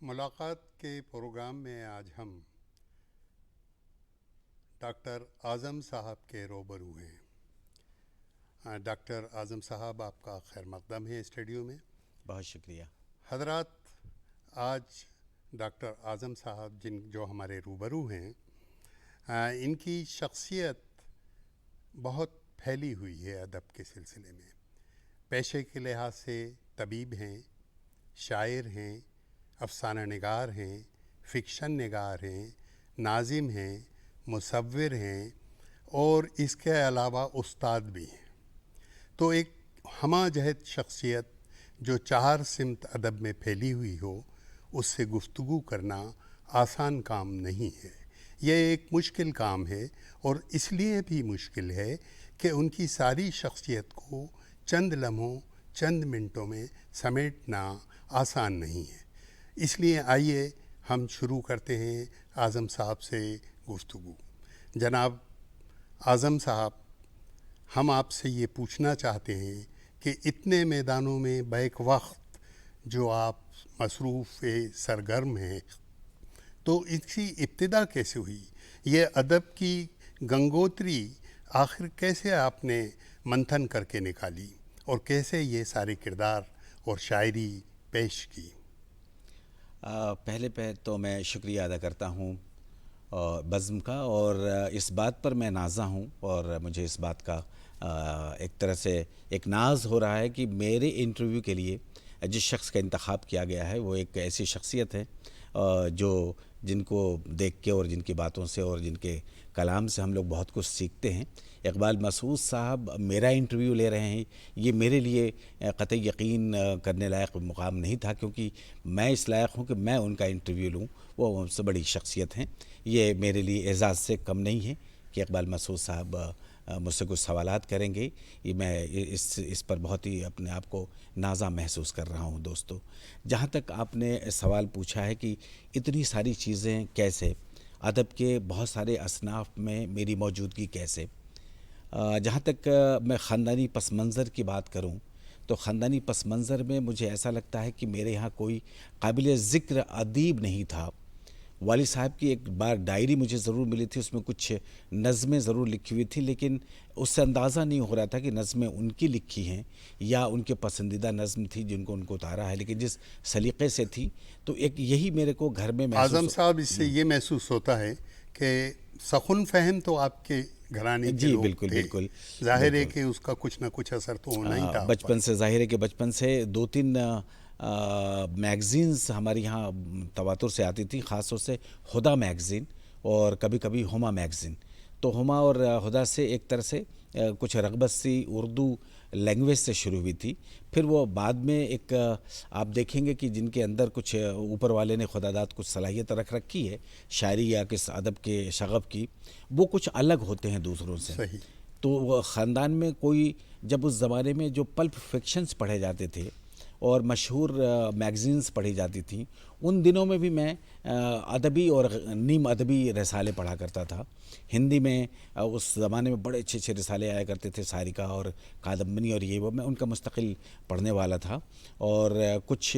ملاقات کے پروگرام میں آج ہم ڈاکٹر اعظم صاحب کے روبرو ہیں۔ ڈاکٹر اعظم صاحب، آپ کا خیر مقدم ہے اسٹوڈیو میں۔ بہت شکریہ حضرات، آج ڈاکٹر اعظم صاحب جو ہمارے روبرو ہیں، ان کی شخصیت بہت پھیلی ہوئی ہے ادب کے سلسلے میں۔ پیشے کے لحاظ سے طبیب ہیں، شاعر ہیں، افسانہ نگار ہیں، فکشن نگار ہیں، ناظم ہیں، مصور ہیں اور اس کے علاوہ استاد بھی ہیں۔ تو ایک ہمہ جہت شخصیت جو چار سمت ادب میں پھیلی ہوئی ہو، اس سے گفتگو کرنا آسان کام نہیں ہے۔ یہ ایک مشکل کام ہے، اور اس لیے بھی مشکل ہے کہ ان کی ساری شخصیت کو چند لمحوں، چند منٹوں میں سمیٹنا آسان نہیں ہے۔ اس لیے آئیے ہم شروع کرتے ہیں اعظم صاحب سے گفتگو۔ جناب اعظم صاحب، ہم آپ سے یہ پوچھنا چاہتے ہیں کہ اتنے میدانوں میں بیک وقت جو آپ مصروف سرگرم ہیں، تو اس کی ابتدا کیسے ہوئی؟ یہ ادب کی گنگوتری آخر کیسے آپ نے منتھن کر کے نکالی، اور کیسے یہ سارے کردار اور شاعری پیش کی؟ پہلے تو میں شکریہ ادا کرتا ہوں بزم کا، اور اس بات پر میں نازا ہوں، اور مجھے اس بات کا ایک طرح سے ایک ناز ہو رہا ہے کہ میرے انٹرویو کے لیے جس شخص کا انتخاب کیا گیا ہے وہ ایک ایسی شخصیت ہے جن کو دیکھ کے اور جن کی باتوں سے اور جن کے کلام سے ہم لوگ بہت کچھ سیکھتے ہیں۔ اقبال مسعود صاحب میرا انٹرویو لے رہے ہیں، یہ میرے لیے قطعی یقین کرنے لائق مقام نہیں تھا، کیونکہ میں اس لائق ہوں کہ میں ان کا انٹرویو لوں۔ وہ سب بڑی شخصیت ہیں، یہ میرے لیے اعزاز سے کم نہیں ہے کہ اقبال مسعود صاحب مجھ سے کچھ سوالات کریں گے۔ یہ میں اس پر بہت ہی اپنے آپ کو نازا محسوس کر رہا ہوں۔ دوستو، جہاں تک آپ نے سوال پوچھا ہے کہ اتنی ساری چیزیں کیسے، ادب کے بہت سارے اصناف میں میری موجودگی کیسے، جہاں تک میں خاندانی پس منظر کی بات کروں تو خاندانی پس منظر میں مجھے ایسا لگتا ہے کہ میرے یہاں کوئی قابل ذکر ادیب نہیں تھا۔ والد صاحب کی ایک بار ڈائری مجھے ضرور ملی تھی، اس میں کچھ نظمیں ضرور لکھی ہوئی تھی، لیکن اس سے اندازہ نہیں ہو رہا تھا کہ نظمیں ان کی لکھی ہیں یا ان کے پسندیدہ نظم تھی جن کو ان کو اتارا ہے، لیکن جس سلیقے سے تھی تو ایک یہی میرے کو گھر میں اعظم صاحب، اس سے یہ محسوس ہوتا ہے کہ سخن فہم تو آپ کے گھرانے کے جی لوگ بالکل تھے۔ بالکل ظاہر ہے کہ اس کا کچھ نہ کچھ اثر تو ہونا ہی تھا آپ پر۔ بچپن سے ظاہر ہے کہ بچپن سے 2-3 میگزینز ہمارے یہاں تواتر سے آتی تھی، خاص طور سے ہدا میگزین اور کبھی کبھی ہما میگزین۔ تو ہما اور ہدا سے ایک طرح سے کچھ رغبت سی اردو لینگویج سے شروع ہوئی تھی، پھر وہ بعد میں ایک آپ دیکھیں گے کہ جن کے اندر کچھ اوپر والے نے خدا داد کچھ صلاحیت رکھ رکھی ہے شاعری یا کس ادب کے شغف کی، وہ کچھ الگ ہوتے ہیں دوسروں سے۔ صحیح۔ تو وہ خاندان میں کوئی، جب اس زمانے میں جو پلپ فکشنز پڑھے جاتے تھے اور مشہور میگزینز پڑھی جاتی تھیں، ان دنوں میں بھی میں ادبی اور نیم ادبی رسالے پڑھا کرتا تھا۔ ہندی میں اس زمانے میں بڑے اچھے اچھے رسالے آیا کرتے تھے، سارکا اور کادمبنی اور یہ وہ، میں ان کا مستقل پڑھنے والا تھا۔ اور کچھ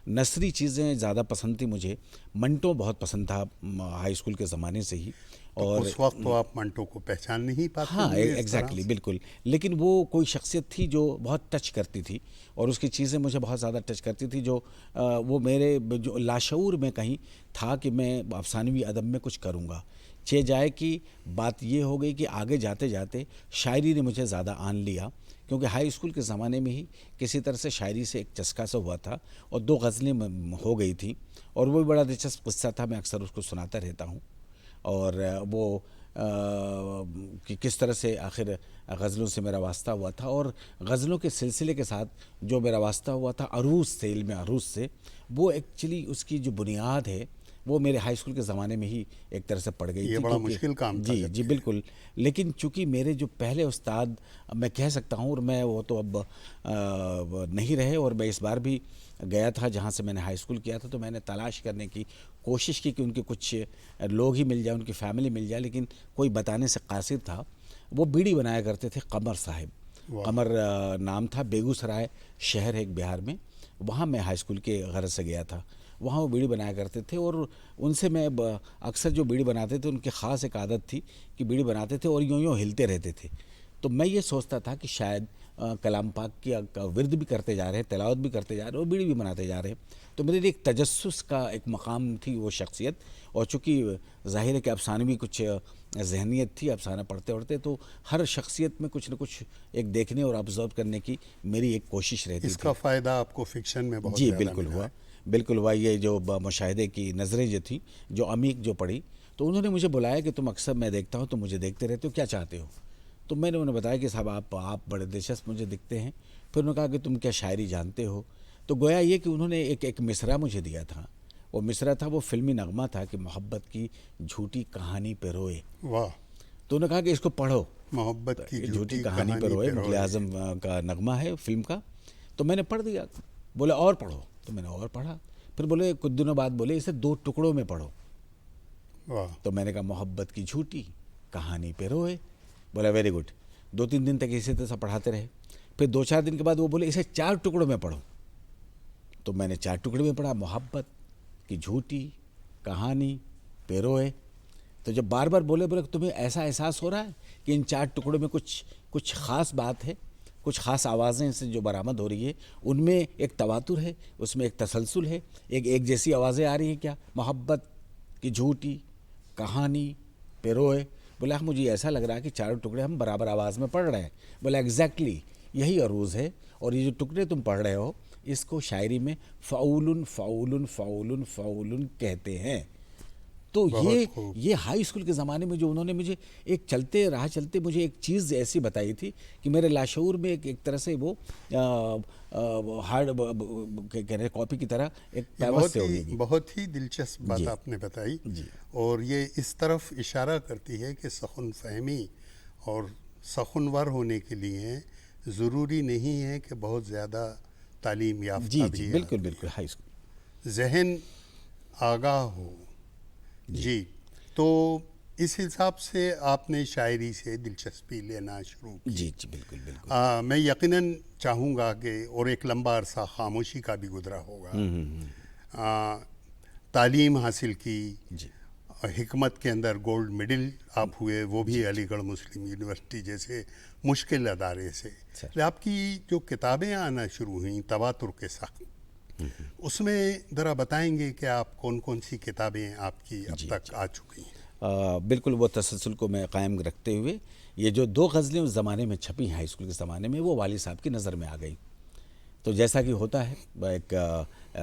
نثری چیزیں زیادہ پسند تھی مجھے۔ منٹو بہت پسند تھا ہائی اسکول کے زمانے سے ہی، اور اس وقت تو آپ منٹو کو پہچان نہیں پاتے ہاں ہوں گے اس طرح ایگزیکٹلی سے۔ بالکل، لیکن وہ کوئی شخصیت تھی جو بہت ٹچ کرتی تھی، اور اس کی چیزیں مجھے بہت زیادہ ٹچ کرتی تھی، جو وہ میرے جو لاشعور میں کہیں تھا کہ میں افسانوی ادب میں کچھ کروں گا۔ چہ جائے کہ بات یہ ہو گئی کہ آگے جاتے جاتے شاعری نے مجھے زیادہ آن لیا، کیونکہ ہائی اسکول کے زمانے میں ہی کسی طرح سے شاعری سے ایک چسکا سا ہوا تھا، اور 2 غزلیں ہو گئی تھیں، اور وہ بھی بڑا دلچسپ قصہ تھا، میں اکثر اس کو سناتا رہتا ہوں۔ اور وہ کہ کس طرح سے آخر غزلوں سے میرا واسطہ ہوا تھا، اور غزلوں کے سلسلے کے ساتھ جو میرا واسطہ ہوا تھا عروض سے، علم عروض سے، وہ ایکچولی اس کی جو بنیاد ہے وہ میرے ہائی اسکول کے زمانے میں ہی ایک طرح سے پڑ گئی تھی۔ یہ بڑا مشکل کام تھا جی جب جی کہ۔ بالکل، لیکن چونکہ میرے جو پہلے استاد میں کہہ سکتا ہوں، اور میں وہ تو اب نہیں رہے، اور میں اس بار بھی گیا تھا جہاں سے میں نے ہائی اسکول کیا تھا، تو میں نے تلاش کرنے کی کوشش کی کہ ان کے کچھ لوگ ہی مل جائیں، ان کی فیملی مل جائے، لیکن کوئی بتانے سے قاصر تھا۔ وہ بیڑی بنایا کرتے تھے، قمر صاحب، قمر نام تھا، بیگو سرائے شہر ہے ایک بہار میں، وہاں میں ہائی اسکول کے غرض سے گیا تھا۔ وہاں وہ بیڑی بنایا کرتے تھے، اور ان سے میں اکثر جو بیڑی بناتے تھے ان کی خاص ایک عادت تھی کہ بیڑی بناتے تھے اور یوں ہلتے رہتے تھے. تو میں یہ سوچتا تھا کہ شاید کلام پاک کی ورد بھی کرتے جا رہے ہیں، تلاوت بھی کرتے جا رہے ہیں اور بیڑی بھی بناتے جا رہے ہیں. تو میرے لیے ایک تجسس کا ایک مقام تھی وہ شخصیت. اور چونکہ ظاہر ہے کہ افسانوی کچھ ذہنیت تھی، افسانہ پڑھتے پڑھتے تو ہر شخصیت میں کچھ نہ کچھ ایک دیکھنے اور آبزرو کرنے کی میری ایک کوشش رہتی اس تھی. کا فائدہ آپ کو فکشن میں بہت جی زیادہ بالکل ملا ہوا، ہے. بالکل ہوا. یہ جو مشاہدے کی نظریں جو تھیں، جو عمیق جو پڑھی، تو انہوں نے مجھے بلایا کہ تم اکثر میں دیکھتا ہوں، تم مجھے دیکھتے رہتے ہو، کیا چاہتے ہو؟ تو میں نے انہیں بتایا کہ صاحب آپ بڑے دلچسپ مجھے دکھتے ہیں. پھر انہوں نے کہا کہ تم کیا شاعری جانتے ہو؟ تو گویا یہ کہ انہوں نے ایک مصرعہ مجھے دیا تھا. وہ مصرعہ تھا، وہ فلمی نغمہ تھا کہ محبت کی جھوٹی کہانی پہ روئے. واہ. تو انہوں نے کہا کہ اس کو پڑھو. محبت کی جھوٹی جھوٹی کہانی پہ روئے مغل اعظم کا نغمہ ہے فلم کا. تو میں نے پڑھ دیا. بولے اور پڑھو، تو میں نے اور پڑھا. پھر بولے کچھ دنوں بعد بولے اسے 2 ٹکڑوں میں پڑھو. واہ. تو میں نے کہا محبت کی جھوٹی کہانی پہ روئے. بولا ویری گڈ. 2-3 دن تک اسی طرح سے پڑھاتے رہے. پھر 2-4 دن کے بعد وہ بولے اسے 4 ٹکڑوں میں پڑھو. تو میں نے 4 ٹکڑے میں پڑھا، محبت کی جھوٹی کہانی پہ روئے. تو جب بار بار بولے تمہیں ایسا احساس ہو رہا ہے کہ ان 4 ٹکڑوں میں کچھ خاص بات ہے، کچھ خاص آوازیں سے جو برآمد ہو رہی ہے، ان میں ایک تواتر ہے، اس میں ایک تسلسل ہے، ایک جیسی آوازیں آ رہی ہیں کیا؟ محبت کی جھوٹی کہانی پہ روئے. بولا مجھے ایسا لگ رہا ہے کہ 4 ٹکڑے ہم برابر آواز میں پڑھ رہے ہیں. بولا ایگزیکٹلی یہی عروض ہے، اور یہ جو ٹکڑے تم پڑھ رہے ہو اس کو شاعری میں فعول فعول فعول فعول کہتے ہیں. تو یہ ہائی اسکول کے زمانے میں جو انہوں نے مجھے ایک چلتے مجھے ایک چیز ایسی بتائی تھی کہ میرے لاشعور میں ایک طرح سے وہ ہارڈ کہہ رہے کاپی کی طرح ایک پیوست سے ہو گئی. بہت ہی دلچسپ بات جی آپ نے بتائی. جی اور یہ اس طرف اشارہ کرتی ہے کہ سخن فہمی اور سخنور ہونے کے لیے ضروری نہیں ہے کہ بہت زیادہ تعلیم یافتہ بھی جی بالکل بالکل ہائی اسکول ذہن آگاہ ہو. جی. تو اس حساب سے آپ نے شاعری سے دلچسپی لینا شروع کی. جی بالکل بالکل. میں یقیناً چاہوں گا کہ اور ایک لمبا عرصہ خاموشی کا بھی گزرا ہوگا. تعلیم حاصل کی، جی حکمت کے اندر گولڈ میڈل آپ ہوئے، وہ بھی علی گڑھ مسلم یونیورسٹی جیسے مشکل ادارے سے. آپ کی جو کتابیں آنا شروع ہوئیں تواتر کے ساتھ، اس میں ذرا بتائیں گے کہ آپ کون سی کتابیں آپ کی اب تک آ چکی ہیں؟ بالکل وہ تسلسل کو میں قائم رکھتے ہوئے یہ جو 2 غزلیں اس زمانے میں چھپی ہیں ہائی اسکول کے زمانے میں، وہ والد صاحب کی نظر میں آ گئی. تو جیسا کہ ہوتا ہے ایک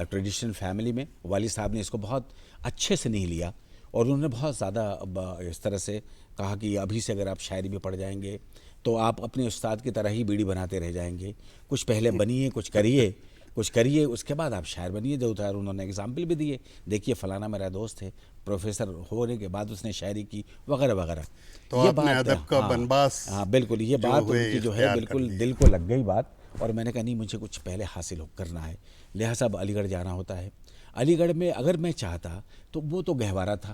ٹریڈیشنل فیملی میں، والد صاحب نے اس کو بہت اچھے سے نہیں لیا، اور انہوں نے بہت زیادہ اس طرح سے کہا کہ ابھی سے اگر آپ شاعری میں پڑھ جائیں گے تو آپ اپنے استاد کی طرح ہی بیڑی بناتے رہ جائیں گے. کچھ پہلے بنیے، کچھ کریے، اس کے بعد آپ شاعر بنیے. جو ادھر انہوں نے اگزامپل بھی دیے، دیکھیے فلانا میرا دوست ہے، پروفیسر ہونے کے بعد اس نے شاعری کی وغیرہ وغیرہ. تو آپ نے ادب کا بنباس بالکل یہ بات ان کی جو ہے بالکل دل کو لگ گئی بات. اور میں نے کہا نہیں، مجھے کچھ پہلے حاصل کرنا ہے، لہٰذا اب علی گڑھ جانا ہوتا ہے. علی گڑھ میں اگر میں چاہتا تو وہ تو گہوارہ تھا،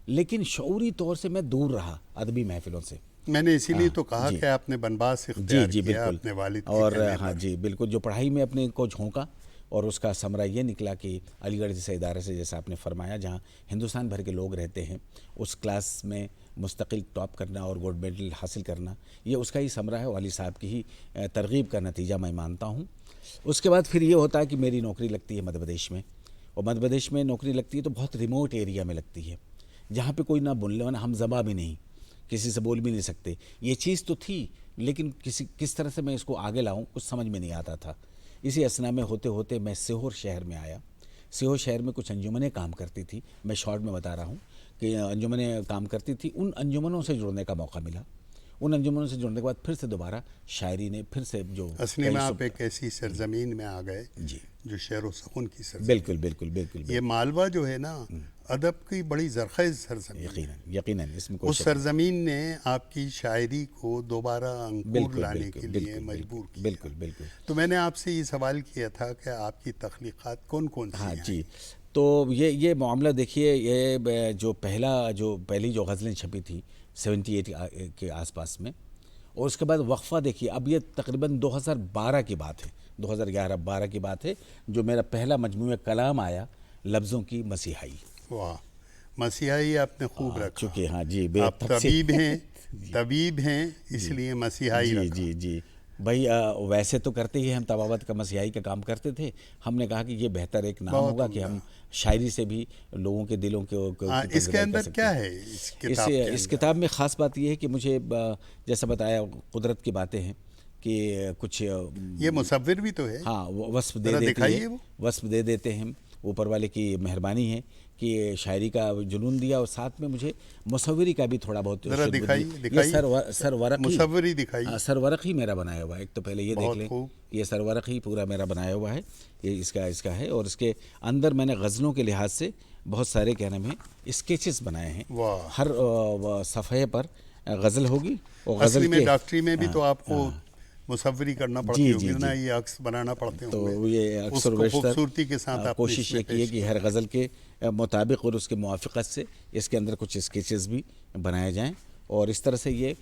لیکن شعوری طور سے میں دور رہا ادبی محفلوں سے. میں نے اسی لیے تو کہا کہ آپ نے بنباس اختیار کیا اپنے والد کے کہنے پر. جی بالکل. جو پڑھائی میں اپنے کو جھونکا، اور اس کا ثمرہ یہ نکلا کہ علی گڑھ جیسے ادارے سے، جیسا آپ نے فرمایا، جہاں ہندوستان بھر کے لوگ رہتے ہیں، اس کلاس میں مستقل ٹاپ کرنا اور گولڈ میڈل حاصل کرنا، یہ اس کا ہی ثمرہ ہے، والی صاحب کی ہی ترغیب کا نتیجہ میں مانتا ہوں. اس کے بعد پھر یہ ہوتا ہے کہ میری نوکری لگتی ہے مدھیہ پردیش میں، اور مدھیہ پردیش میں نوکری لگتی ہے تو بہت ریموٹ ایریا میں لگتی ہے، جہاں پہ کوئی نہ بولنے والا، ہم زباں بھی نہیں، کسی سے بول بھی نہیں سکتے. یہ چیز تو تھی، لیکن کس طرح سے میں اس کو آگے لاؤں کچھ سمجھ میں نہیں آتا تھا. اسی اسنا میں ہوتے ہوتے میں سیہور شہر میں آیا. سیہور شہر میں کچھ انجمنیں کام کرتی تھی، میں شارٹ میں بتا رہا ہوں کہ انجمنیں کام کرتی تھی. ان انجمنوں سے جڑنے کا موقع ملا. ان انجمنوں سے جڑنے کے بعد پھر سے دوبارہ شاعری نے پھر سے جو اصلی میں آپ ایک ایسی سرزمین میں آ گئے جی جو شعر و سخن کی سرزمین. بالکل بالکل بالکل. یہ مالوہ جو ہے نا، ادب کی بڑی زرخیز سرزمین. یقیناً اس میں اس سرزمین نے آپ کی شاعری کو دوبارہ انکور لانے کے لیے مجبور کیا. بالکل بالکل. تو میں نے آپ سے یہ سوال کیا تھا کہ آپ کی تخلیقات کون سی ہیں؟ جی. تو یہ معاملہ دیکھیے، یہ جو پہلی جو غزلیں چھپی تھیں 78 کے آس پاس میں، اور اس کے بعد وقفہ دیکھیے. اب یہ تقریباً 2012 کی بات ہے، 2011-12 کی بات ہے، جو میرا پہلا مجموعہ کلام آیا. لفظوں کی مسیحائی. واہ، مسیحائی آپ نے خوب رکھا. چونکہ ہاں جی بے آپ طبیب ہیں اس لیے مسیحائی جی رکھا. جی جی بھائی ویسے تو کرتے ہی ہم طبابت کا مسیحائی کا کام کرتے تھے. ہم نے کہا کہ یہ بہتر ایک نام بہت ہوگا کہ ہم شاعری سے بھی لوگوں کے دلوں کی اس کے اندر کیا ہے اس کتاب کے اس اندر؟ کتاب میں خاص بات یہ ہے کہ مجھے جیسا بتایا قدرت کی باتیں ہیں کہ کچھ یہ مصور بھی تو ہے. ہاں وصف دے ذرا دیتی دکھائیے ہے، وہ. وصف دے دیتے ہیں اوپر والے کی مہربانی ہے کہ شاعری کا جنون دیا اور ساتھ میں مجھے مصوری کا بھی تھوڑا بہت ذرا شدت دی. یہ دکھائیے سر ورق ہی مصوری دکھائیے. سر ورق ہی میرا بنایا ہوا ہے. ایک تو پہلے یہ دیکھ بہت لیں، خوب. یہ سر ورق ہی پورا میرا بنایا ہوا ہے. یہ اس کا ہے اور اس کے اندر میں نے غزلوں کے لحاظ سے بہت سارے کیا نام ہے اسکیچز بنائے ہیں. واہ. ہر صفحے پر غزل ہوگی اور غزل اصلی میں کے ڈاکٹری میں بھی تو آپ کو مصوری کرنا پڑتی ہوگی نا، یہ عکس بنانا پڑتے ہوں گے. تو یہ اس اکثر و کو بیشتر خوبصورتی کے ساتھ آپ نے کوشش اس یہ میں کی ہے پیش کہ ہر غزل کے مطابق اور اس کے موافقت سے اس کے اندر کچھ اسکیچز بھی بنائے جائیں. اور اس طرح سے یہ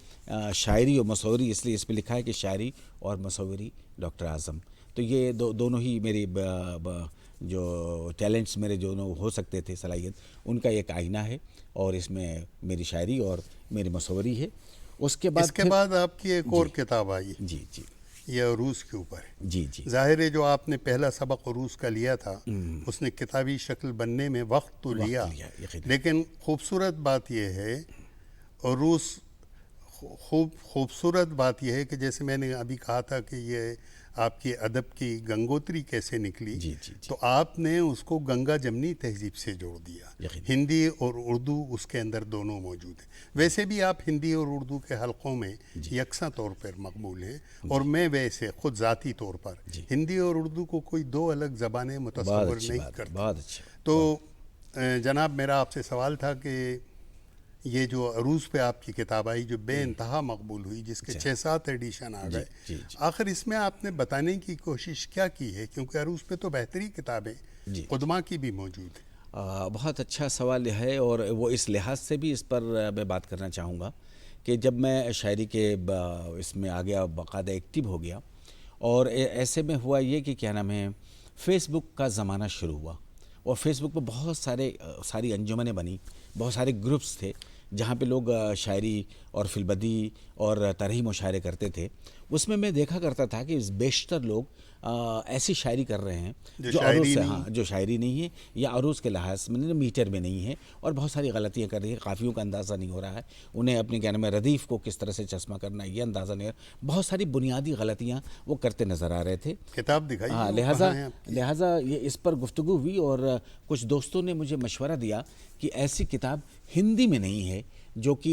شاعری اور مصوری، اس لیے اس پہ لکھا ہے کہ شاعری اور مصوری ڈاکٹر اعظم. تو یہ دونوں ہی میری جو ٹیلنٹس میرے جو ہو سکتے تھے صلاحیت، ان کا ایک آئینہ ہے اور اس میں میری شاعری اور میری مصوری ہے. اس کے بعد آپ کی ایک اور کتاب آئی. جی جی یہ عروض کے اوپر ہے. جی جی ظاہر ہے جو آپ نے پہلا سبق عروض کا لیا تھا اس نے کتابی شکل بننے میں وقت تو لیا، لیکن خوبصورت بات یہ ہے عروض خوبصورت بات یہ ہے کہ جیسے میں نے ابھی کہا تھا کہ یہ آپ کی ادب کی گنگوتری کیسے نکلی، جی جی تو آپ نے اس کو گنگا جمنی تہذیب سے جوڑ دیا. ہندی اور اردو اس کے اندر دونوں موجود ہیں. ویسے بھی آپ ہندی اور اردو کے حلقوں میں یکساں طور پر مقبول ہیں، اور میں ویسے خود ذاتی طور پر ہندی اور اردو کو کوئی دو الگ زبانیں متصور نہیں کرتا. بہت اچھا. تو جناب میرا آپ سے سوال تھا کہ یہ جو عروض پہ آپ کی کتاب آئی جو بے انتہا مقبول ہوئی، جس کے 6-7 ایڈیشن آ گئے، آخر اس میں آپ نے بتانے کی کوشش کیا کی ہے؟ کیونکہ عروض پہ تو بہترین کتابیں قدما کی بھی موجود ہیں. بہت اچھا سوال ہے اور وہ اس لحاظ سے بھی اس پر میں بات کرنا چاہوں گا کہ جب میں شاعری کے اس میں آ گیا، باقاعدہ ایکٹیو ہو گیا، اور ایسے میں ہوا یہ کہ کیا نام ہے فیس بک کا زمانہ شروع ہوا اور فیس بک پہ بہت ساری انجمنیں بنی، بہت سارے گروپس تھے جہاں پہ لوگ شاعری اور فی البدیع اور طرحی مشاعرے کرتے تھے. اس میں دیکھا کرتا تھا کہ بیشتر لوگ ایسی شاعری کر رہے ہیں جو عروض سے جو شاعری نہیں ہے یا عروض کے لحاظ میں میٹر میں نہیں ہے، اور بہت ساری غلطیاں کر رہی ہیں. قافیوں کا اندازہ نہیں ہو رہا ہے انہیں، اپنے کیا نام ہے ردیف کو کس طرح سے چشمہ کرنا یہ اندازہ نہیں ہو رہا. بہت ساری بنیادی غلطیاں وہ کرتے نظر آ رہے تھے. کتاب دکھائیے. ہاں، لہٰذا یہ اس پر گفتگو ہوئی اور کچھ دوستوں نے مجھے مشورہ دیا کہ ایسی کتاب ہندی میں نہیں ہے جو کہ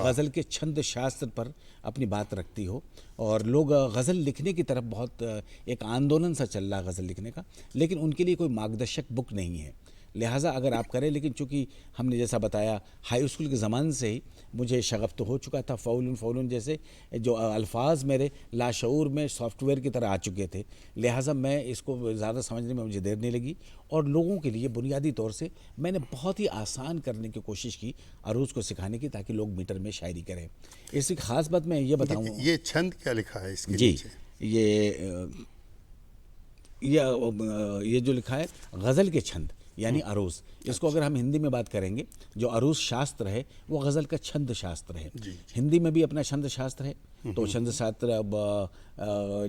غزل کے چھند شاستر پر اپنی بات رکھتی ہو. اور لوگ غزل لکھنے کی طرف بہت ایک آندولن سا چل رہا غزل لکھنے کا، لیکن ان کے لیے کوئی مارگدرشک بک نہیں ہے. لہٰذا اگر آپ کریں، لیکن چونکہ ہم نے جیسا بتایا ہائی اسکول کے زمانے سے ہی مجھے شغف تو ہو چکا تھا. فولن جیسے جو الفاظ میرے لاشعور میں سافٹ ویئر کی طرح آ چکے تھے، لہٰذا میں اس کو زیادہ سمجھنے میں مجھے دیر نہیں لگی اور لوگوں کے لیے بنیادی طور سے میں نے بہت ہی آسان کرنے کی کوشش کی عروض کو سکھانے کی، تاکہ لوگ میٹر میں شاعری کریں. اس کی خاص بات میں یہ بتاؤں. یہ چھند کیا لکھا ہے اس کے جی نیچے؟ یہ جو لکھا ہے غزل کے چھند یعنی عروض. اس کو اگر ہم ہندی میں بات کریں گے، جو عروض شاستر ہے وہ غزل کا چھند شاستر ہے. ہندی میں بھی اپنا چھند شاستر ہے. تو چھند شاستر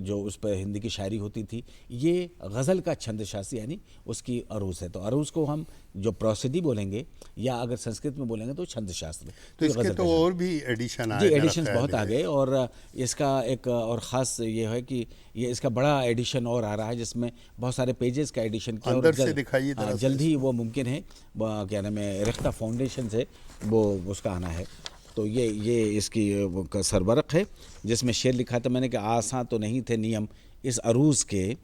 جو اس پر ہندی کی شاعری ہوتی تھی، یہ غزل کا چھند شاستر یعنی اس کی عروض ہے. تو عروض کو ہم جو پروسیدی بولیں گے یا اگر سنسکرت میں بولیں گے تو چھند شاستر. تو اس کے تو اور بھی ایڈیشن آئے. جی ایڈیشنز بہت آ گئے، اور اس کا ایک اور خاص یہ ہے کہ یہ اس کا بڑا ایڈیشن اور آ رہا ہے جس میں بہت سارے پیجز کا ایڈیشن کیا. اندر سے دکھائیے ذرا. جلد ہی وہ ممکن ہے، کیا نام ہے رختہ فاؤنڈیشن سے وہ اس کا آنا ہے. تو یہ اس کی سرورق ہے جس میں شعر لکھا تھا میں نے کہ آساں تو نہیں تھے نیم اس عروض کے،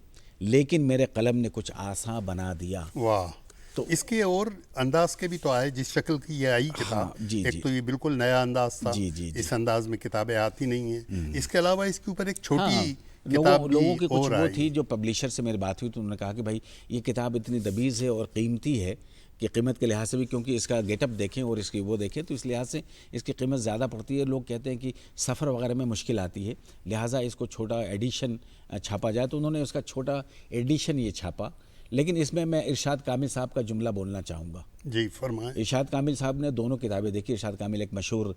لیکن میرے قلم نے کچھ آساں بنا دیا. واہ. تو اس کے اور انداز کے بھی تو آئے جس شکل کی یہ آئی کتاب. ایک تو یہ بالکل نیا انداز تھا، اس انداز میں کتابیں آتی نہیں ہیں. اس کے علاوہ اس کے اوپر ایک چھوٹی کتاب لوگوں کی کچھ اور وہ آئی تھی جو پبلیشر سے میری بات ہوئی تو انہوں نے کہا کہ بھائی یہ کتاب اتنی دبیز ہے اور قیمتی ہے کہ قیمت کے لحاظ سے بھی، کیونکہ اس کا گیٹ اپ دیکھیں اور اس کی وہ دیکھیں تو اس لحاظ سے اس کی قیمت زیادہ پڑتی ہے. لوگ کہتے ہیں کہ سفر وغیرہ میں مشکل آتی ہے، لہٰذا اس کو چھوٹا ایڈیشن چھاپا جائے. تو انہوں نے اس کا چھوٹا ایڈیشن یہ چھاپا لیکن اس میں ارشاد کامل صاحب کا جملہ بولنا چاہوں گا. جی فرمائیں. ارشاد کامل صاحب نے دونوں کتابیں دیکھی. ارشاد کامل ایک مشہور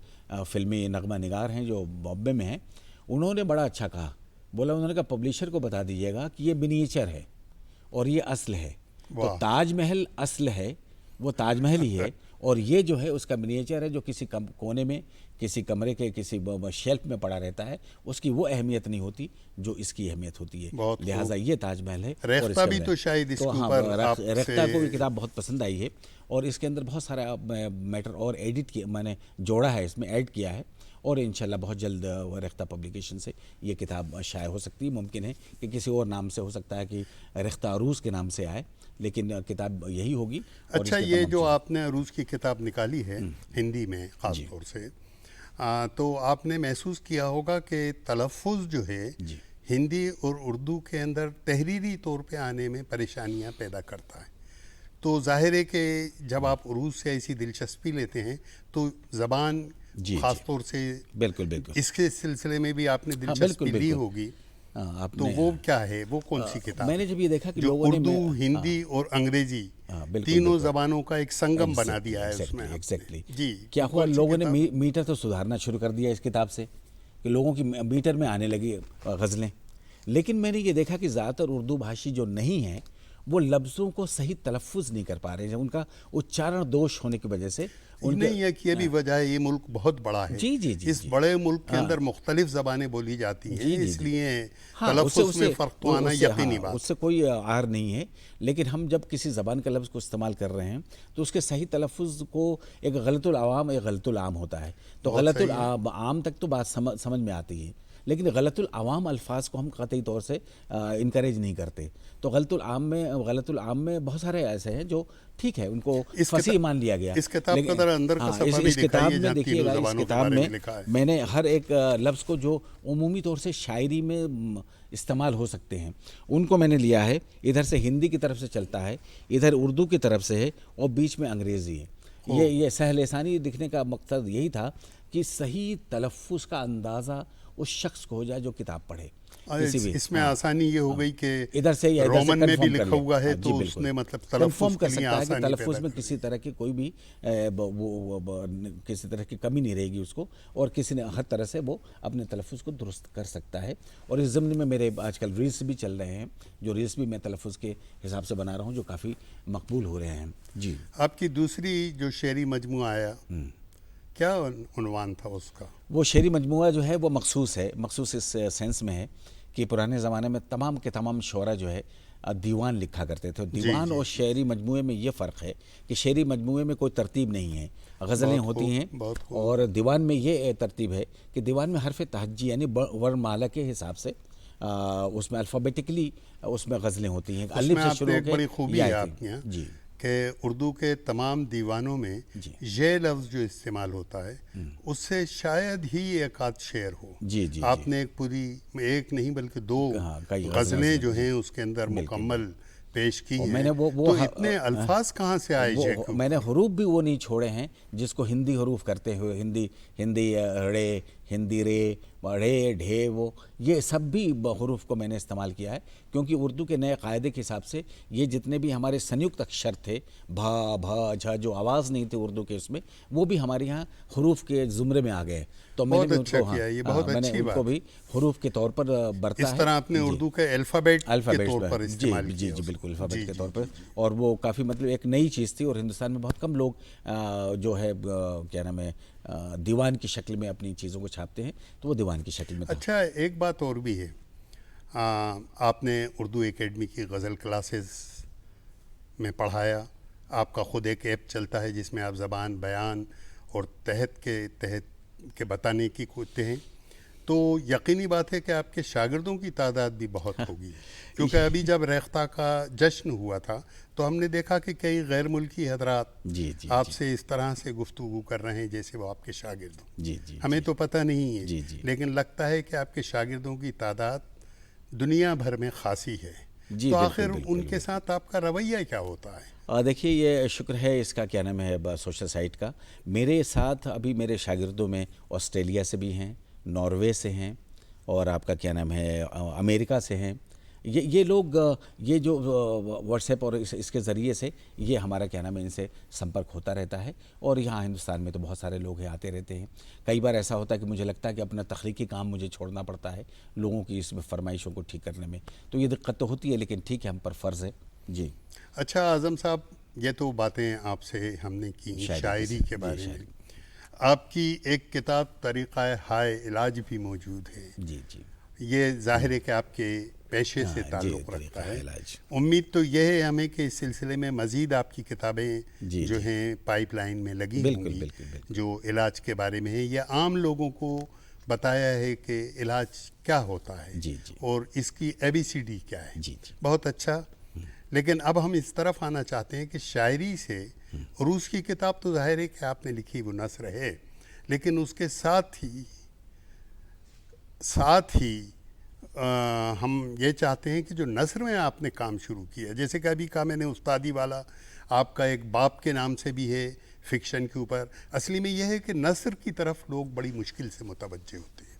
فلمی نغمہ نگار ہیں جو بامبے میں ہیں. انہوں نے بڑا اچھا کہا. بولا انہوں نے کہا پبلیشر کو بتا دیجیے گا کہ یہ منیچر ہے اور یہ اصل ہے. تو تاج محل اصل ہے, وہ تاج محل ہی ہے, اور یہ جو ہے اس کا منیچر ہے جو کسی کونے میں, کسی کمرے کے کسی شیلف میں پڑا رہتا ہے. اس کی وہ اہمیت نہیں ہوتی جو اس کی اہمیت ہوتی ہے. لہٰذا یہ تاج محل ہے. ریختہ بھی تو شاید اس کے اوپر آپ سے ریختہ کو بھی کتاب بہت پسند آئی ہے, اور اس کے اندر بہت سارا میٹر اور ایڈٹ کیا, میں نے جوڑا ہے, اس میں ایڈ کیا ہے, اور انشاءاللہ بہت جلد ریختہ پبلیکیشن سے یہ کتاب شائع ہو سکتی ہے. ممکن ہے کہ کسی اور نام سے ہو سکتا ہے کہ ریختہ عروض کے نام سے آئے, لیکن کتاب یہی ہوگی. اچھا, یہ جو آپ نے عروض کی کتاب نکالی ہے ہندی میں خاص طور سے, تو آپ نے محسوس کیا ہوگا کہ تلفظ جو ہے ہندی اور اردو کے اندر تحریری طور پہ آنے میں پریشانیاں پیدا کرتا ہے. تو ظاہر ہے کہ جب آپ عروض سے ایسی دلچسپی لیتے ہیں تو زبان خاص طور سے بالکل اس کے سلسلے میں بھی آپ نے دلچسپی لی ہوگی. تو وہ کیا ہے, وہ کون سی کتاب؟ میں نے جب یہ دیکھا کہ جو لوگوں نے اردو, ہندی اور انگریزی تینوں زبانوں کا ایک سنگم بنا دیا ہے اس میں. ایگزیکٹلی. جی, کیا ہوا, لوگوں نے میٹر تو سدھارنا شروع کر دیا اس کتاب سے کہ لوگوں کی میٹر میں آنے لگی غزلیں. لیکن میں نے یہ دیکھا کہ زیادہ تر اردو بھاشی جو نہیں ہیں وہ لفظوں کو صحیح تلفظ نہیں کر پا رہے ہیں, ان کا اچارن دوش ہونے کی وجہ سے. نہیں ہے کہ یہ بھی وجہ ہے, یہ ملک بہت بڑا ہے. اس بڑے ملک کے اندر مختلف زبانیں بولی جاتی ہیں, اس لیے تلفظ میں فرق تو آنا یقینی بات. اس سے کوئی عار نہیں ہے, لیکن ہم جب کسی زبان کے لفظ کو استعمال کر رہے ہیں تو اس کے صحیح تلفظ کو, ایک غلط العوام ایک غلط العام ہوتا ہے, تو غلط العام تک تو بات سمجھ میں آتی ہے, لیکن غلط العوام الفاظ کو ہم قطعی طور سے انکریج نہیں کرتے. تو غلط العام میں بہت سارے ایسے ہیں جو ٹھیک ہے, ان کو فصیح مان لیا گیا. اس کتاب کا ذرا اندر کا صفحہ بھی دکھائیے جہاں تینوں زبانوں کے بارے میں لکھا ہے. میں نے ہر ایک لفظ کو جو عمومی طور سے شاعری میں استعمال ہو سکتے ہیں ان کو میں نے لیا ہے. ادھر سے ہندی کی طرف سے چلتا ہے, ادھر اردو کی طرف سے ہے, اور بیچ میں انگریزی ہے. یہ سہل لسانی لکھنے کا مقصد یہی تھا کہ صحیح تلفظ کا اندازہ اس شخص کو ہو جائے جو کتاب پڑھے. اس میں آسانی یہ ہو گئی کہ ادھر سے رومن میں بھی لکھا ہوا ہے, تو اس میں مطلب کنفرم کر تلفظ کے لیے سکتا ہے کہ آسانی تلفظ میں کسی طرح کی کوئی بھی کسی طرح کی کمی نہیں رہے گی اس کو, اور کسی نے ہر طرح سے وہ اپنے تلفظ کو درست کر سکتا ہے. اور اس ضمن میں میرے آج کل ریلس بھی چل رہے ہیں, جو ریلس بھی میں تلفظ کے حساب سے بنا رہا ہوں, جو کافی مقبول ہو رہے ہیں. جی, آپ کی دوسری جو شعری مجموعہ آیا, کیا عنوان تھا اس کا؟ وہ شعری مجموعہ جو ہے وہ مخصوص ہے, مخصوص اس سینس میں ہے کہ پرانے زمانے میں تمام کے تمام شعراء جو ہے دیوان لکھا کرتے تھے. دیوان اور شعری مجموعے میں یہ فرق ہے کہ شعری مجموعے میں کوئی ترتیب نہیں ہے, غزلیں ہوتی ہیں, اور دیوان میں یہ ترتیب ہے کہ دیوان میں حرف تہجی یعنی ورنمالا کے حساب سے اس میں الفابیٹکلی اس میں غزلیں ہوتی ہیں. الف سے شروع ایک بڑی خوبی ہے آپ کے یہاں کہ اردو کے تمام دیوانوں میں یہ لفظ جو استعمال ہوتا ہے اس سے شاید ہی ایک آدھ شعر ہو. آپ نے ایک پوری, ایک نہیں بلکہ 2 غزلیں جو ہیں اس کے اندر مکمل پیش کی ہیں. تو اتنے الفاظ کہاں سے آئے؟ میں نے حروف بھی وہ نہیں چھوڑے ہیں جس کو ہندی حروف کرتے ہوئے, ہندی رے, ہندی رے, رے ڈھے, وہ یہ سب بھی حروف کو میں نے استعمال کیا ہے, کیونکہ اردو کے نئے قاعدے کے حساب سے یہ جتنے بھی ہمارے سنیکت اکشر تھے, بھا بھا جھا, جو آواز نہیں تھی اردو کے اس میں, وہ بھی ہمارے یہاں حروف کے زمرے میں آ گئے. تو میں نے ان کو بھی حروف کے طور پر برتا ہے. اس طرح آپ نے اردو کے الفابیٹ کے طور پر استعمال کیا. جی بالکل, الفابیٹ کے طور پر, اور وہ کافی مطلب ایک نئی چیز تھی, اور ہندوستان میں بہت کم لوگ جو ہے کیا نام ہے دیوان کی شکل میں اپنی چیزوں کو چھاپتے ہیں, تو وہ دیوان کی شکل میں تھا. اچھا, ایک بات اور بھی ہے, آپ نے اردو اکیڈمی کی غزل کلاسز میں پڑھایا, آپ کا خود ایک ایپ چلتا ہے جس میں آپ زبان, بیان اور تحت کے بتانے کی کوشش ہیں, تو یقینی بات ہے کہ آپ کے شاگردوں کی تعداد بھی بہت ہوگی, کیونکہ ابھی جب ریختہ کا جشن ہوا تھا تو ہم نے دیکھا کہ کئی غیر ملکی حضرات آپ سے اس طرح سے گفتگو کر رہے ہیں جیسے وہ آپ کے شاگرد ہوں. ہمیں تو پتہ نہیں ہے, لیکن لگتا ہے کہ آپ کے شاگردوں کی تعداد دنیا بھر میں خاصی ہے. تو آخر ان کے ساتھ آپ کا رویہ کیا ہوتا ہے؟ دیکھیے, یہ شکر ہے اس کا کیا نام ہے سوشل سائٹ کا. میرے ساتھ ابھی میرے شاگردوں میں آسٹریلیا سے بھی ہیں, ناروے سے ہیں, اور آپ کا کیا نام ہے امریکہ سے ہیں, یہ لوگ یہ جو واٹس ایپ اور اس کے ذریعے سے یہ ہمارا کیا نام ہے ان سے سمپرک ہوتا رہتا ہے، اور یہاں ہندوستان میں تو بہت سارے لوگ ہیں، آتے رہتے ہیں۔ کئی بار ایسا ہوتا ہے کہ مجھے لگتا ہے کہ اپنا تخلیقی کام مجھے چھوڑنا پڑتا ہے لوگوں کی اس میں فرمائشوں کو ٹھیک کرنے میں، تو یہ دقت تو ہوتی ہے، لیکن ٹھیک ہے، ہم پر فرض ہے۔ جی اچھا اعظم صاحب، یہ تو باتیں آپ سے ہم نے کی شاعری کے بارے میں، آپ کی ایک کتاب طریقہ ہائے علاج بھی موجود ہے، جی جی یہ ظاہر ہے کہ آپ کے پیشے سے جی، تعلق طریقہ رکھتا ہے۔ علاج۔ امید تو یہ ہے ہمیں کہ اس سلسلے میں مزید آپ کی کتابیں جی جو جی، ہیں پائپ لائن میں لگی ہوں بالکل گی، بالکل بالکل، جو علاج کے بارے میں ہے، یا عام لوگوں کو بتایا ہے کہ علاج کیا ہوتا ہے جی جی اور اس کی ABCD کیا ہے۔ جی جی بہت اچھا، لیکن اب ہم اس طرف آنا چاہتے ہیں کہ شاعری سے عروس کی کتاب تو ظاہر ہے کہ آپ نے لکھی وہ نثر ہے، لیکن اس کے ساتھ ہی ہم یہ چاہتے ہیں کہ جو نثر میں آپ نے کام شروع کیا، جیسے کہ ابھی کہا میں نے استادی والا، آپ کا ایک باپ کے نام سے بھی ہے فکشن کے اوپر، اصلی میں یہ ہے کہ نثر کی طرف لوگ بڑی مشکل سے متوجہ ہوتے ہیں،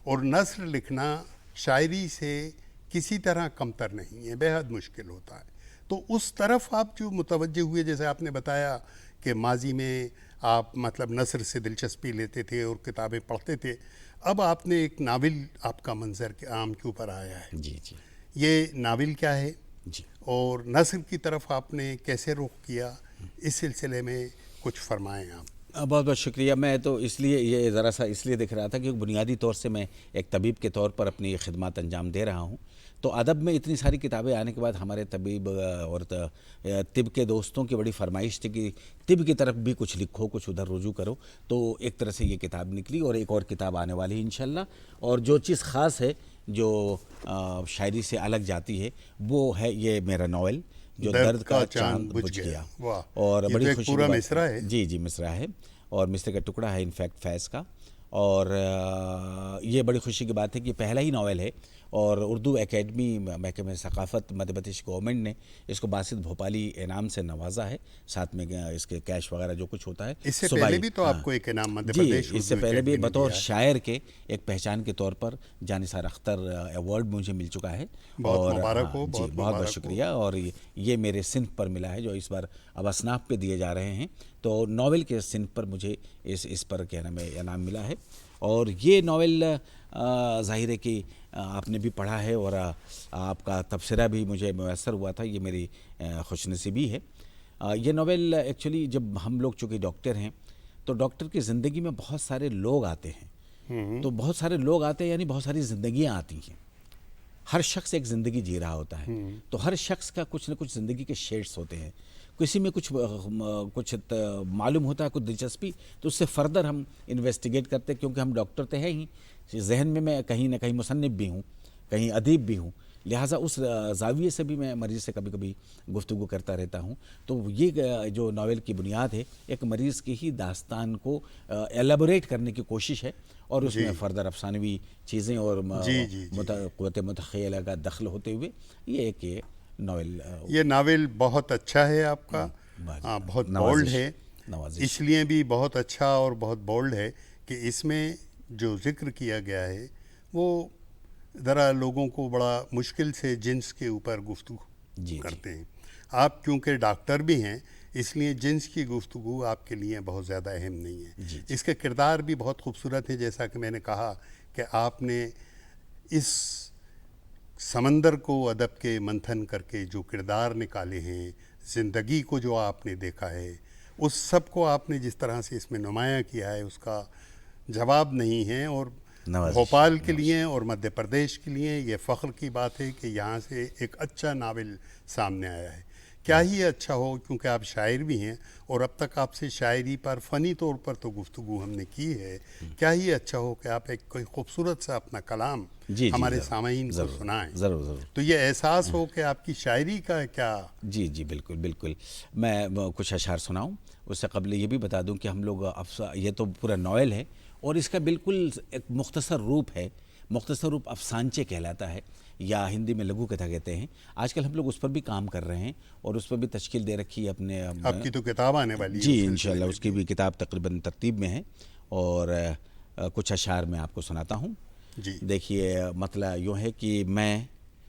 اور نثر لکھنا شاعری سے کسی طرح کمتر نہیں ہے، بے حد مشکل ہوتا ہے۔ تو اس طرف آپ جو متوجہ ہوئے، جیسے آپ نے بتایا کہ ماضی میں آپ مطلب نثر سے دلچسپی لیتے تھے اور کتابیں پڑھتے تھے، اب آپ نے ایک ناول آپ کا منظر کے عام کے اوپر آیا ہے، جی جی یہ ناول کیا ہے جی۔ اور نثر کی طرف آپ نے کیسے رخ کیا، اس سلسلے میں کچھ فرمائیں آپ۔ بہت بہت شکریہ۔ میں تو اس لیے یہ ذرا سا اس لیے دکھ رہا تھا کہ بنیادی طور سے میں ایک طبیب کے طور پر اپنی خدمات انجام دے رہا ہوں، تو ادب میں اتنی ساری کتابیں آنے کے بعد ہمارے طبیب اور طب کے دوستوں کی بڑی فرمائش تھی کہ طب کی طرف بھی کچھ لکھو، کچھ ادھر رجوع کرو، تو ایک طرح سے یہ کتاب نکلی، اور ایک اور کتاب آنے والی ہے انشاءاللہ۔ اور جو چیز خاص ہے جو شاعری سے الگ جاتی ہے وہ ہے یہ میرا ناول جو درد کا چاند بجھ گیا، واہ، اور یہ بڑی تو ایک خوشی کی پورا بات مصرع ہے۔ جی جی مصرع ہے، اور مصرع کا ٹکڑا ہے انفیکٹ فیض کا، اور یہ بڑی خوشی کی بات ہے کہ پہلا ہی ناول ہے، اور اردو اکیڈمی محکمہ ثقافت مدھیہ پردیش گورنمنٹ نے اس کو باسط بھوپالی انعام سے نوازا ہے، ساتھ میں اس کے کیش وغیرہ جو کچھ ہوتا ہے اس سے صوبائی، پہلے بھی تو آپ کو ایک انعام مدھیہ جی پردیش اس سے اردو پہلے بھی اکیڈمی نے بطور دیا ہے۔ شاعر کے ایک پہچان کے طور پر جانثار اختر ایوارڈ مجھے مل چکا ہے، بہت اور مبارک ہو، جی بہت بہت بہت مبارک ہو۔ شکریہ، اور یہ میرے صنف پر ملا ہے جو اس بار اب اصناف پہ دیے جا رہے ہیں، تو ناول کے صنف پر مجھے اس پر کیا نام ہے انعام ملا ہے، اور یہ ناول ظاہر ہے کہ آپ نے بھی پڑھا ہے اور آپ کا تبصرہ بھی مجھے میسر ہوا تھا، یہ میری خوش نصیبی ہے۔ یہ ناول ایکچولی جب ہم لوگ چونکہ ڈاکٹر ہیں تو ڈاکٹر کی زندگی میں بہت سارے لوگ آتے ہیں، تو بہت سارے لوگ آتے ہیں یعنی بہت ساری زندگیاں آتی ہیں، ہر شخص ایک زندگی جی رہا ہوتا ہے، تو ہر شخص کا کچھ نہ کچھ زندگی کے شیڈز ہوتے ہیں، کسی میں کچھ معلوم ہوتا ہے، کچھ دلچسپی، تو اس سے فردر ہم انویسٹیگیٹ کرتے ہیں، کیونکہ ہم ڈاکٹر تو ہے ہی، ذہن میں کہیں نہ کہیں مصنف بھی ہوں، کہیں ادیب بھی ہوں، لہٰذا اس زاویے سے بھی میں مریض سے کبھی کبھی گفتگو کرتا رہتا ہوں، تو یہ جو ناول کی بنیاد ہے ایک مریض کی ہی داستان کو ایلیبوریٹ کرنے کی کوشش ہے، اور اس میں فردر افسانوی چیزیں اور قوت متخیلہ کا دخل ہوتے ہوئے یہ ناول، یہ ناول بہت اچھا ہے آپ کا، بہت بولڈ ہے، اس لیے بھی بہت اچھا اور بہت بولڈ ہے کہ اس میں جو ذکر کیا گیا ہے وہ ذرا لوگوں کو بڑا مشکل سے جنس کے اوپر گفتگو کرتے ہیں۔ آپ کیونکہ ڈاکٹر بھی ہیں اس لیے جنس کی گفتگو آپ کے لیے بہت زیادہ اہم نہیں ہے، اس کے کردار بھی بہت خوبصورت ہے، جیسا کہ میں نے کہا کہ آپ نے اس سمندر کو ادب کے منتھن کر کے جو کردار نکالے ہیں، زندگی کو جو آپ نے دیکھا ہے، اس سب کو آپ نے جس طرح سے اس میں نمایاں کیا ہے اس کا جواب نہیں ہے، اور بھوپال کے لیے اور مدھیہ پردیش کے لیے یہ فخر کی بات ہے کہ یہاں سے ایک اچھا ناول سامنے آیا ہے۔ کیا ہی اچھا ہو، کیونکہ آپ شاعر بھی ہیں اور اب تک آپ سے شاعری پر فنی طور پر تو گفتگو ہم نے کی ہے، کیا ہی اچھا ہو کہ آپ ایک کوئی خوبصورت سا اپنا کلام ہمارے سامعین کو سنائیں، ضرور تو یہ احساس ہو کہ آپ کی شاعری کا کیا۔ جی بالکل بالکل، میں کچھ اشعار سناؤں، اس سے قبل یہ بھی بتا دوں کہ ہم لوگ یہ تو پورا ناول ہے اور اس کا بالکل ایک مختصر روپ ہے، مختصر روپ افسانچے کہلاتا ہے، یا ہندی میں لگو کتھا کہتے ہیں، آج کل ہم لوگ اس پر بھی کام کر رہے ہیں اور اس پر بھی تشکیل دے رکھی ہے اپنے، آپ کی تو کتاب آنے والی ہے، جی انشاءاللہ اس کی بھی کتاب تقریباً ترتیب میں ہے، اور کچھ اشعار میں آپ کو سناتا ہوں۔ جی دیکھیے مطلب یوں ہے کہ میں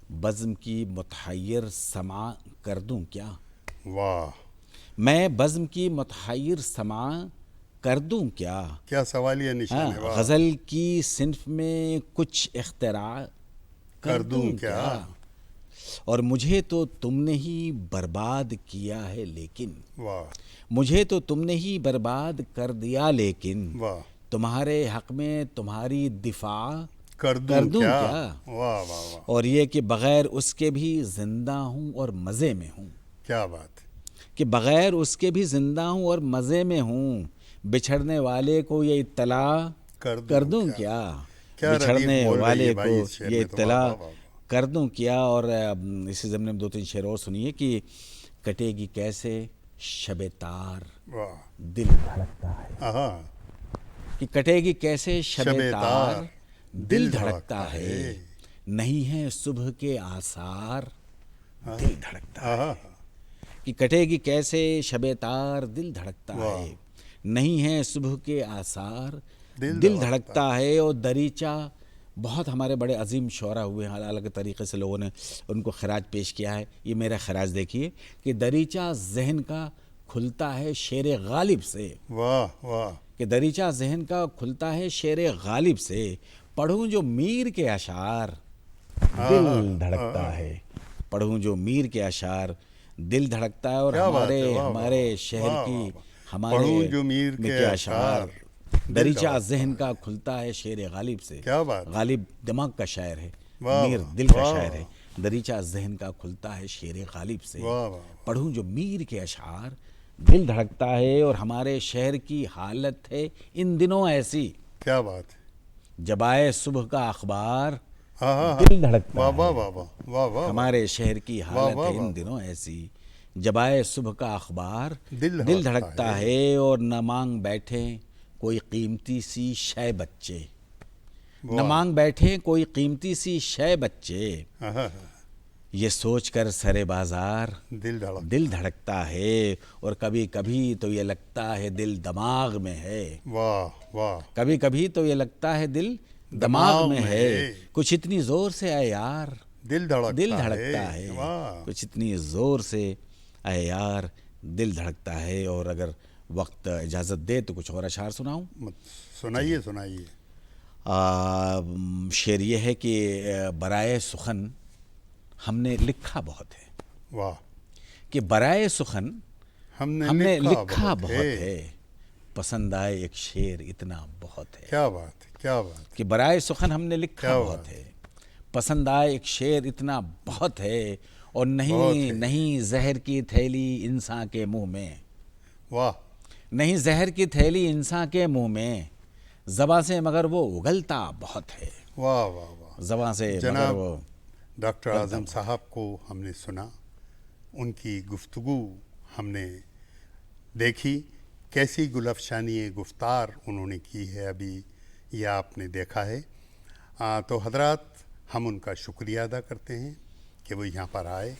بزم کی متحیر سماع کر دوں کیا؟ واہ، میں بزم کی متحیر سماع کر دوں کیا؟ کیا سوالیہ نشان ہے، واہ. غزل کی صنف میں کچھ اختراع کر دوں کیا؟ اور مجھے تو تم نے ہی برباد کیا ہے لیکن، واہ مجھے تو تم نے ہی برباد کر دیا لیکن، واہ، تمہارے حق میں تمہاری دفاع کر کر دوں دوں کیا؟ کیا؟ واہ واہ واہ، اور یہ کہ بغیر اس کے بھی زندہ ہوں اور مزے میں ہوں، کیا بات. کہ بغیر اس کے بھی زندہ ہوں اور مزے میں ہوں، بچھڑنے والے کو یہ اطلاع کر دوں کیا؟ کیا ردیف بچھڑنے بول رہی والے ہے کو بھائی اس شعر یہ میں تو، واہ اطلاع واہ واہ واہ. کر دوں کیا؟ اور اسی ضمن میں 2-3 شعر اور سنیے کہ کٹے گی کیسے شب تار واہ، دل دھڑکتا ہے، آہا، کہ کٹے گی کیسے شب شب تار تار دل دھڑکتا ہے، نہیں ہے صبح کے آثار دل دھڑکتا ہے، آہا، کہ کٹے گی کیسے شب تار دل دھڑکتا واہ. ہے، نہیں ہے صبح کے آثار دل دل دھڑکتا دھڑکتا ہے۔ اور دریچہ، بہت ہمارے بڑے عظیم شعراء ہوئے ہیں، الگ الگ طریقے سے لوگوں نے ان کو خراج پیش کیا ہے۔ یہ میرا خراج دیکھیے کہ دریچہ ذہن کا کھلتا ہے شیر غالب سے، واہ واہ، کہ دریچہ ذہن کا کھلتا ہے شیر غالب سے، پڑھوں جو میر کے اشعار دل دھڑکتا ہے، پڑھوں جو میر کے اشعار دل دھڑکتا ہے۔ اور کیا بات ہے، واہ واہ ہمارے واہ، شہر واہ کی، واہ واہ. ہمارے پڑھوں جو میر کے اشعار دل دریچہ دھڑکتا ذہن کا کھلتا ہے شیر غالب سے۔ کیا بات. غالب دماغ کا شاعر ہے، واہ میر واہ، دل کا واہ شاعر ہے۔ واہ. دریچہ ذہن کا کھلتا ہے شیر غالب سے، واہ واہ، پڑھوں جو میر کے اشعار دل دھڑکتا ہے۔ اور ہمارے شہر کی حالت ہے ان دنوں ایسی، کیا بات ہے، جب آئے صبح کا اخبار آہا، دل دھڑکتا واہ واہ ہے۔ واہ واہ، واہ واہ، ہمارے شہر کی حالت واہ ہے واہ ان دنوں ایسی، جب آئے صبح کا اخبار دل دل دھڑکتا ہے۔ اور نہ مانگ بیٹھے کوئی قیمتی سی شے بچے، نہ واہ. مانگ بیٹھے کوئی قیمتی سی شے بچے، آہا، یہ سوچ کر سرے بازار دل دھڑک، دل دھڑکتا ہے۔ اور کبھی کبھی تو یہ لگتا ہے دل دماغ میں ہے، واہ واہ، کبھی کبھی تو یہ لگتا ہے دل دماغ میں ہے، کچھ اتنی زور سے اے یار دل دل دھڑکتا دھڑکتا ہے، واہ. کچھ اتنی زور سے اے یار دل دھڑکتا ہے۔ اور اگر وقت اجازت دے تو کچھ اور اشعار سناؤں۔ سنائیے سنائیے. شعر یہ ہے کہ برائے سخن ہم نے لکھا بہت ہے، واہ، کہ برائے سخن ہم ہم نے نے لکھا بہت ہے، پسند آئے ایک شعر اتنا بہت ہے، کیا بات ہے، کیا بات. کہ برائے سخن ہم نے لکھا کیا بہت بات ہے، پسند آئے ایک شعر اتنا بہت ہے۔ اور بہت نہیں ہے. نہیں زہر کی تھیلی انسان کے منہ میں، واہ، نہیں زہر کی تھیلی انسان کے منہ میں، زباں سے مگر وہ اگلتا بہت ہے، واہ واہ واہ. زباں سے مگر جناب وہ ڈاکٹر اعظم صاحب کو ہم نے سنا، ان کی گفتگو ہم نے دیکھی، کیسی گلفشانی گفتار انہوں نے کی ہے، ابھی یہ آپ نے دیکھا ہے. تو حضرات، ہم ان کا شکریہ ادا کرتے ہیں کہ وہ یہاں پر آئے،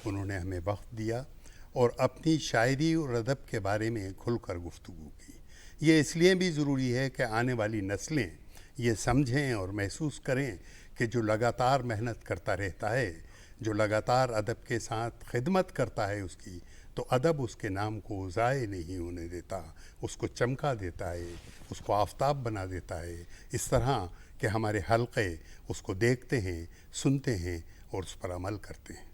انہوں نے ہمیں وقت دیا اور اپنی شاعری اور ادب کے بارے میں کھل کر گفتگو کی. یہ اس لیے بھی ضروری ہے کہ آنے والی نسلیں یہ سمجھیں اور محسوس کریں کہ جو لگاتار محنت کرتا رہتا ہے، جو لگاتار ادب کے ساتھ خدمت کرتا ہے اس کی، تو ادب اس کے نام کو ضائع نہیں ہونے دیتا، اس کو چمکا دیتا ہے، اس کو آفتاب بنا دیتا ہے، اس طرح کہ ہمارے حلقے اس کو دیکھتے ہیں، سنتے ہیں اور اس پر عمل کرتے ہیں.